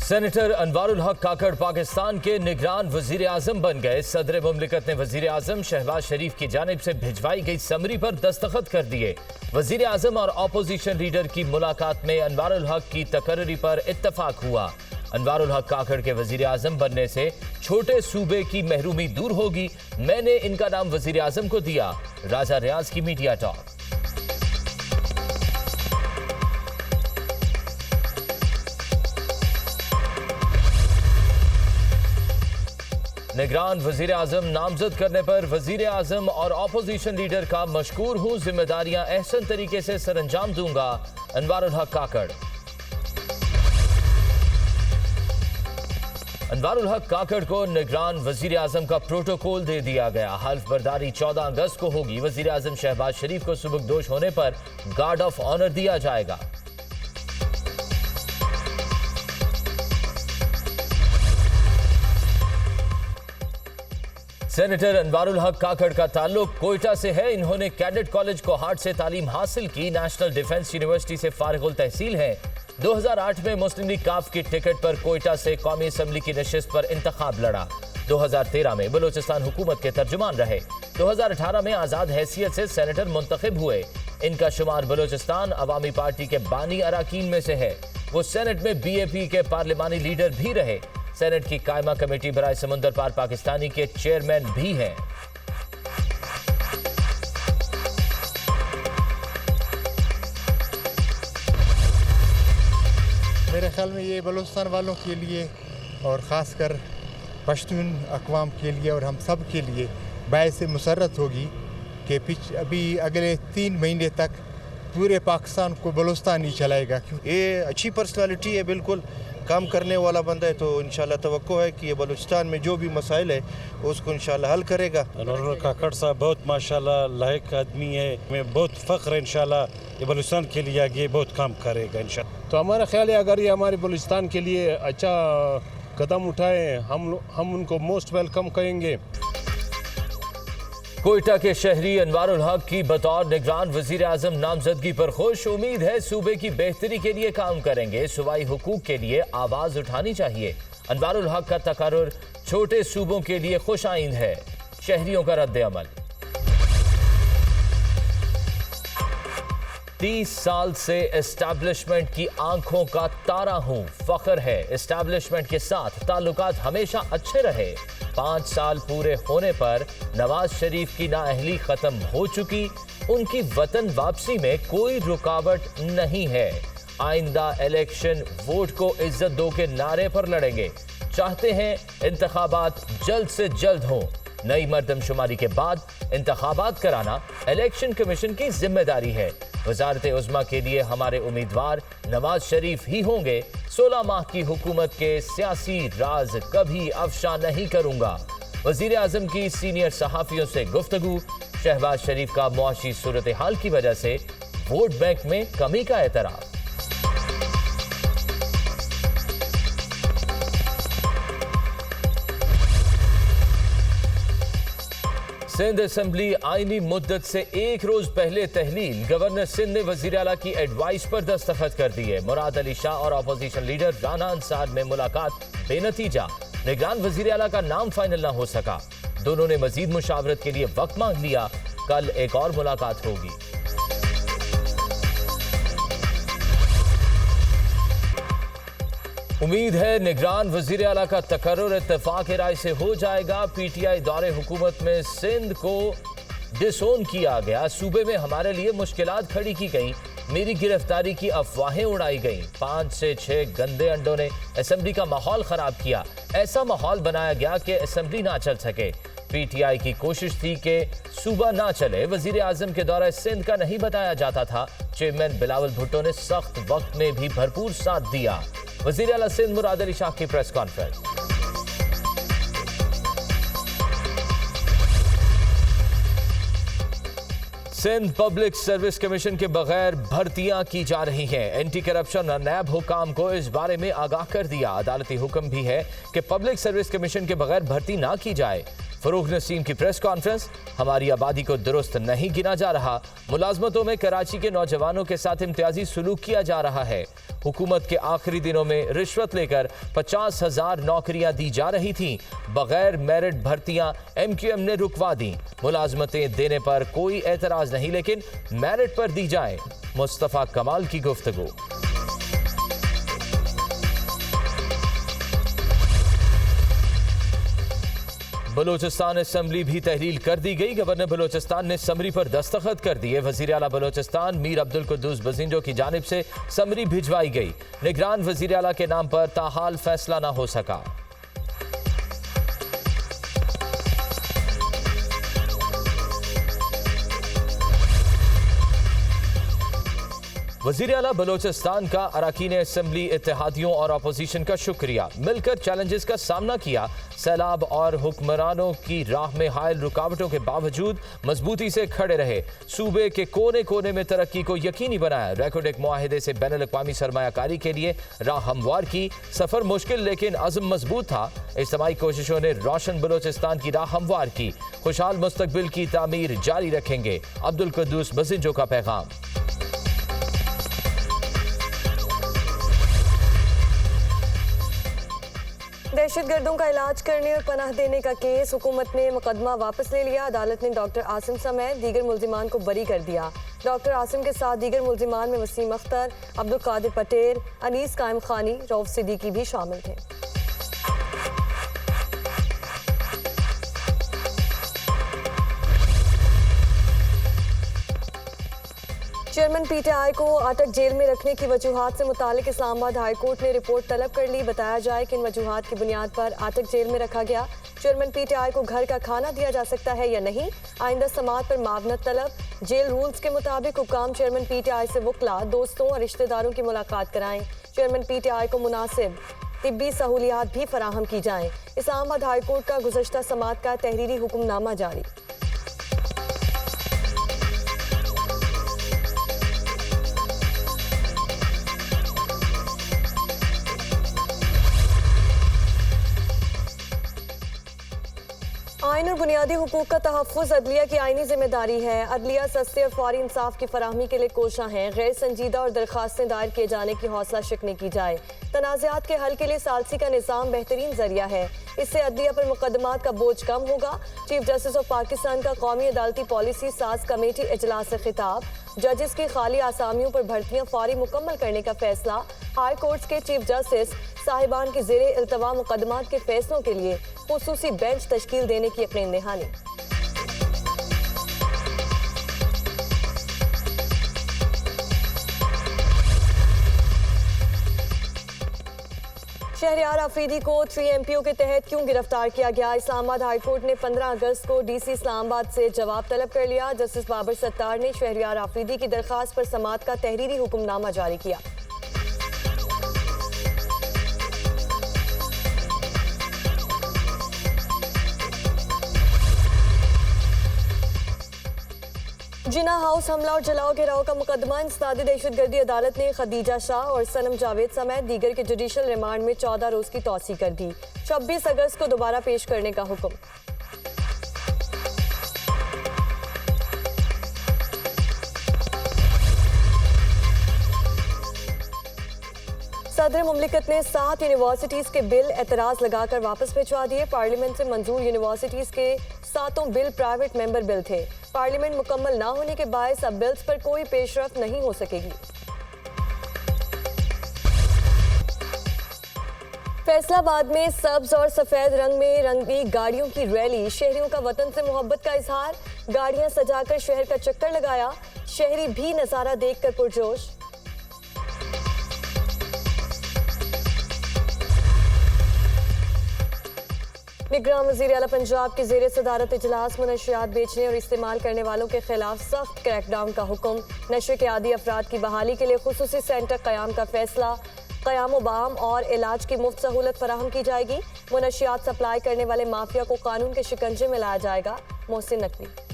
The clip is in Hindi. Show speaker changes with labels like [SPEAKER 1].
[SPEAKER 1] सेनेटर अनवारुल हक काकड़ पाकिस्तान के निगरान वजीर आजम बन गए। सदर मुमलिकत ने वजीर आजम शहबाज शरीफ की जानिब से भिजवाई गई समरी पर दस्तखत कर दिए। वजीर आजम और अपोजिशन लीडर की मुलाकात में अनवारुल हक की तकर्री पर इत्तफाक हुआ। अनवारुल हक काकड़ के वजीर आजम बनने से छोटे सूबे की महरूमी दूर होगी। मैंने इनका नाम वजीर आजम को दिया। राजा रियाज की मीडिया टॉक। निगरान वजीर आजम नामजद करने पर वजीर आजम और अपोजिशन लीडर का मशकूर हूं। जिम्मेदारियां अहसन तरीके से सरअंजाम दूंगा। अनवारुल हक काकड़। अनवारुल हक काकड़ को निगरान वजीर आजम का प्रोटोकॉल दे दिया गया। हल्फ बर्दारी 14 अगस्त को होगी। वजीर आजम शहबाज शरीफ को सुबकदोश होने पर गार्ड ऑफ ऑनर दिया जाएगा। सेनेटर अनवारुल हक काकड़ का ताल्लुक कोयटा से है। इन्होंने कैडेट कॉलेज कोहाट से तालीम हासिल की। नेशनल डिफेंस यूनिवर्सिटी से फारिगुल तहसील है। 2008 में मुस्लिम लीग काफ की टिकट पर कोयटा से कौमी असम्बली की नशिस्त पर इंतखाब लड़ा। 2013 में बलूचिस्तान हुकूमत के तर्जुमान रहे। 2018 में आज़ाद हैसियत से सेनेटर मुंतखब हुए। इनका शुमार बलूचिस्तान अवामी पार्टी के बानी अराकीन में से है। वो सेनेट में BAP के पार्लिमानी लीडर भी रहे। सेनेट की कायमा कमेटी बराए समुंदर पार पाकिस्तानी के चेयरमैन भी हैं।
[SPEAKER 2] मेरे ख्याल में ये बलूचिस्तान वालों के लिए और ख़ासकर पश्तून अक़वाम के लिए और हम सब के लिए बायस मुसर्रत होगी कि अभी अगले 3 महीने तक पूरे पाकिस्तान को बलूचिस्तान ही चलाएगा।
[SPEAKER 3] ये अच्छी पर्सनालिटी है, बिल्कुल काम करने वाला बंदा है, तो इंशाल्लाह तवक्को है कि ये बलूचिस्तान में जो भी मसाइल है उसको इंशाल्लाह हल करेगा।
[SPEAKER 4] अनवारुल काकड़ साहब बहुत माशाल्लाह लायक आदमी है। हमें बहुत फ़ख्र है इंशाल्लाह ये बलूचिस्तान के लिए आगे बहुत काम करेगा इंशाल्लाह।
[SPEAKER 5] तो हमारा ख्याल है अगर ये हमारे बलूचिस्तान के लिए अच्छा कदम उठाए हम उनको मोस्ट वेलकम कहेंगे।
[SPEAKER 1] कोयटा के शहरी अनवारुल हक की बतौर निगरान वजीर आजम नामजदगी पर खुश। उम्मीद है सूबे की बेहतरी के लिए काम करेंगे। सूबाई हुकूक के लिए आवाज उठानी चाहिए। अनवारुल हक का तकर्रुर छोटे सूबों के लिए खुश आइंद है। शहरियों का रद्द अमल। 30 साल से एस्टैब्लिशमेंट की आंखों का तारा हूं। फख्र है एस्टैब्लिशमेंट के साथ ताल्लुकात हमेशा अच्छे रहे। 5 साल पूरे होने पर नवाज शरीफ की नाअहली खत्म हो चुकी। उनकी वतन वापसी में कोई रुकावट नहीं है। आइंदा इलेक्शन वोट को इज्जत दो के नारे पर लड़ेंगे। चाहते हैं इंतखाबात जल्द से जल्द हों। नई मर्दमशुमारी के बाद इंतखाबात कराना इलेक्शन कमीशन की जिम्मेदारी है। वजारत उज़्मा के लिए हमारे उम्मीदवार नवाज शरीफ ही होंगे। 16 माह की हुकूमत के सियासी राज कभी अफशा नहीं करूंगा। वजीर आजम की सीनियर सहाफियों से गुफ्तगू। शहबाज शरीफ का मुआशी सूरत हाल की वजह से वोट बैंक में कमी का एतराफ। सिंध असेंबली आईनी मुद्दत से 1 रोज पहले तहलील। गवर्नर सिंध ने वजीर आला की एडवाइस पर दस्तखत कर दिए। मुराद अली शाह और अपोजिशन लीडर राना अंसार में मुलाकात बेनतीजा। निगरान वजीर आला का नाम फाइनल ना हो सका। दोनों ने मजीद मुशावरत के लिए वक्त मांग लिया। कल एक और मुलाकात होगी। उम्मीद है निगरान वजीर आला का तकर्रुर इत्तेफाक राय से हो जाएगा। PTI दौरे हुकूमत में सिंध को डिसोन किया गया। सूबे में हमारे लिए मुश्किलात खड़ी की गई। मेरी गिरफ्तारी की अफवाहें उड़ाई गई। 5 से 6 गंदे अंडों ने असेंबली का माहौल खराब किया। ऐसा माहौल बनाया गया कि असेंबली ना चल सके। PTI की कोशिश थी कि सूबा ना चले। वजीर आजम के दौरे सिंध का नहीं बताया जाता था। चेयरमैन बिलावल भुट्टो ने सख्त वक्त में भी भरपूर साथ दिया। वजीर आला सिंध मुराद अली शाह की press conference. Sindh public service commission के बगैर भर्तियां की जा रही हैं। एंटी करप्शन और नैब हुकाम को इस बारे में आगाह कर दिया। अदालती हुक्म भी है कि पब्लिक सर्विस कमीशन के बगैर भर्ती ना की जाए। फरूख नसीम की प्रेस कॉन्फ्रेंस, हमारी आबादी को दुरुस्त नहीं गिना जा रहा, मुलाजमतों में कराची के नौजवानों के साथ इम्तियाजी सुलूक किया जा रहा है, हुकूमत के आखिरी दिनों में रिश्वत लेकर 50,000 नौकरियां दी जा रही थीं, बगैर मेरिट भर्तियां MQM ने रुकवा दी, मुलाजमतें देने पर कोई एतराज नहीं लेकिन मेरिट पर दी जाए, मुस्तफा कमाल की गुफ्तगू। बलूचिस्तान असेंबली भी तहलील कर दी गई। गवर्नर बलूचिस्तान ने समरी पर दस्तखत कर दिए। वजीर आला बलूचिस्तान मीर अब्दुल कुद्दूस बजिंजो की जानिब से समरी भिजवाई गई। निगरान वजीर आला के नाम पर ताहाल फैसला न हो सका। वजीर आला बलूचिस्तान का अरकान असेंबली, इत्तेहादियों और अपोजिशन का शुक्रिया, मिलकर चैलेंजेस का सामना किया, सैलाब और हुक्मरानों की राह में हायल रुकावटों के बावजूद मजबूती से खड़े रहे, सूबे के कोने कोने में तरक्की को यकीनी बनाया, रेकोडेक मुआहिदे से बैनुल अक़वामी सरमायाकारी के लिए राह हमवार की, सफ़र मुश्किल लेकिन अज़्म मजबूत था, इज्तिमाई कोशिशों ने रोशन बलूचिस्तान की राह हमवार की, खुशहाल मुस्तकबिल की तामीर जारी रखेंगे, अब्दुल कुद्दूस बजिंजो का पैगाम।
[SPEAKER 6] दहशतगर्दों का इलाज करने और पनाह देने का केस, हुकूमत ने मुकदमा वापस ले लिया। अदालत ने डॉक्टर आसिम समेत दीगर मुल्जिमान को बरी कर दिया। डॉक्टर आसिम के साथ दीगर मुल्जिमान में वसीम अख्तर, अब्दुल कादिर पटेल, अनीस कायम खानी, रऊफ सिद्दीकी भी शामिल थे। चेयरमैन PTI को अटक जेल में रखने की वजूहात से मुतालिक इस्लामाबाद हाई कोर्ट ने रिपोर्ट तलब कर ली। बताया जाए कि इन वजूहात की बुनियाद पर अटक जेल में रखा गया। चेयरमैन PTI को घर का खाना दिया जा सकता है या नहीं, आइंदा समाअत पर मावनत तलब। जेल रूल्स के मुताबिक हुक्काम चेयरमैन PTI से वकला, दोस्तों और रिश्तेदारों की मुलाकात कराएं। चेयरमैन PTI को मुनासिब तिब्बी सहूलियात भी फराहम की जाएं। इस्लामाबाद हाई कोर्ट का गुज़श्ता समाअत का तहरीरी हुक्मनामा जारी। आइन और बुनियादी हुकूक का तहफ़्फ़ुज़ अदलिया की आइनी जिम्मेदारी है। अदलिया सस्ते और फौरी इंसाफ की फराहमी के लिए कोशां हैं। गैर संजीदा और दरख्वास्तें दायर किए जाने की हौसला शिकनी की जाए। तनाज़ात के हल के लिए सालसी का निज़ाम बेहतरीन जरिया है। इससे अदलिया पर मुकदमात का बोझ कम होगा। चीफ जस्टिस ऑफ पाकिस्तान का कौमी अदालती पॉलिसी साज कमेटी इजलास से खिताब। जजेस की खाली आसामियों पर भर्तियां फौरी मुकम्मल करने का फैसला। हाई कोर्ट्स के चीफ जस्टिस साहिबान की ज़ेरे इल्तवा मुकदमात के फैसलों के लिए खुसूसी बेंच तश्कील देने की यकीन दहानी। शहरयार आफरीदी को 3 MPO के तहत क्यों गिरफ्तार किया गया? इस्लामाबाद हाई कोर्ट ने 15 अगस्त को DC इस्लामाबाद से जवाब तलब कर लिया। जस्टिस बाबर सत्तार ने शहरयार आफरीदी की दरख्वास्त पर समाअत का तहरीरी हुक्मनामा जारी किया। जिना हाउस हमला और जलाओ घेराव का मुकदमा इंसदादी दहशतगर्दी अदालत ने खदीजा शाह और सनम जावेद समेत दीगर के जुडिशल रिमांड में 14 रोज की तौसी कर दी। 26 अगस्त को दोबारा पेश करने का हुक्म। सदर मुमलिकत ने 7 यूनिवर्सिटीज के बिल एतराज लगाकर वापस भिजवा दिए। पार्लियामेंट से मंजूर यूनिवर्सिटीज के 7 बिल प्राइवेट मेंबर बिल थे। पार्लियामेंट मुकम्मल ना होने के बायस अब बिल्स पर कोई पेशरफ्त नहीं हो सकेगी। फैसलाबाद में सब्ज और सफेद रंग में रंगी गाड़ियों की रैली। शहरियों का वतन से मोहब्बत का इजहार। गाड़ियां सजाकर शहर का चक्कर लगाया। शहरी भी नजारा देखकर पुरजोश। निगरान वज़ीर आला पंजाब की ज़ेरे सदारत इजलास मुनशियात बेचने और इस्तेमाल करने वालों के खिलाफ सख्त क्रैकडाउन का हुक्म। नशे के आदी अफराद की बहाली के लिए खुसूसी सेंटर क़याम का फैसला। क़याम बाम और इलाज की मुफ्त सहूलत फराहम की जाएगी। मुनशियात सप्लाई करने वाले माफिया को कानून के शिकंजे में लाया जाएगा। मोहसिन नकवी।